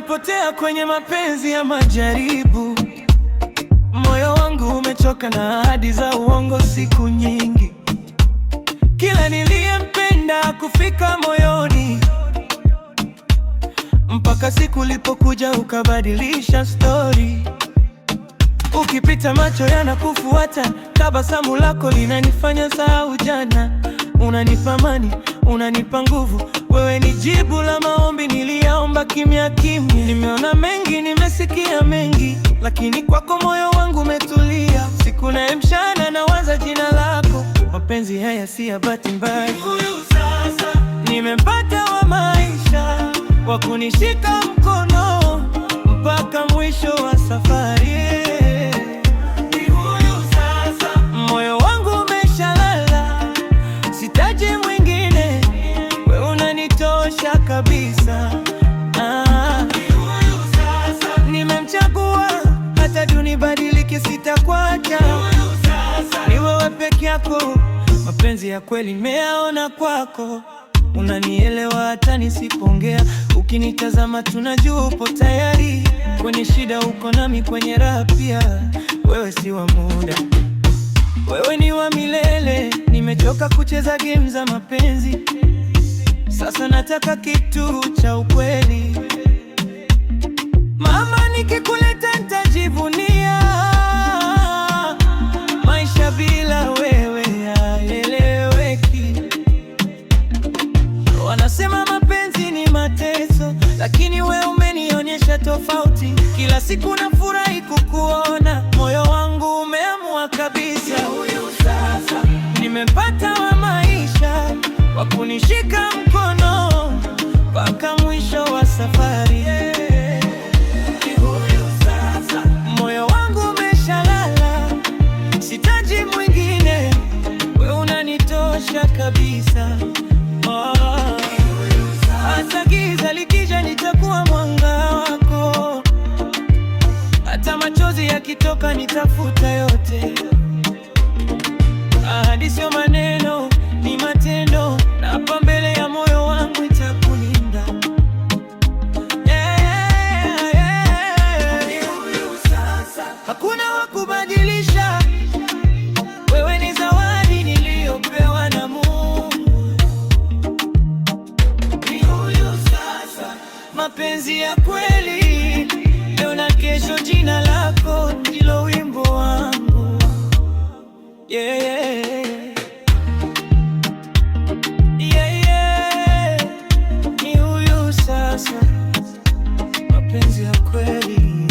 nimepotea kwenye mapenzi ya majaribu. Moyo wangu umechoka na ahadi za uongo siku nyingi. Kila niliyempenda kufika moyoni, mpaka siku ulipokuja ukabadilisha story. Ukipita macho yanakufuata, tabasamu lako linanifanya sahau jana. Unanipa amani, unanipa nguvu, wewe ni jibu la maombi niliyaomba kimya kimya. Nimeona mengi, nimesikia mengi, lakini kwako moyo wangu umetulia. Siku na mchana nawaza jina lako. Mapenzi haya si ya bahati mbaya. Huyu sasa nimempata wa maisha, wa kunishika mkono mpaka mwisho wa safari. Ni huyu sasa, moyo wangu umeshalala, sitaji mwingine, wewe unanitosha kabisa. Ni huyu sasa, nimemchagua, hata dunia badilike sitakuacha. Ni wewe peke yako, mapenzi ya kweli nimeyaona kwako. Unanielewa hata nisipongea, ukinitazama tunajua upo tayari. Kwenye shida uko nami, kwenye raha pia. Wewe si wa muda, wewe ni wa milele. Nimechoka kucheza game za mapenzi, sasa nataka kitu cha ukweli. Mama, nikikuleta nitajivunia. Maisha bila wewe hayaeleweki. Wanasema mapenzi ni mateso, lakini wewe umenionyesha tofauti. Kila siku nafurahi kukuona, moyo wangu umeamua kabisa. Huyu sasa nimepata wa maisha, wa kunishika mkono mpaka mwisho wa safari. Huyu sasa, moyo wangu umeshalala, sitaji mwingine, wewe unanitosha kabisa. Hata giza likija nitakuwa mwanga wako, hata machozi yakitoka nitafuta yote. Ahadi sio maneno, ni matendo, na hapa mbele ya moyo wangu nitakulinda. Hakuna wa kubadilisha, wewe ni zawadi niliyopewa na Mungu. Ni huyu sasa, mapenzi ya kweli, leo na kesho jina lako ndilo wimbo wangu. Yeah, yeah, yeah. Ni huyu sasa, mapenzi ya kweli.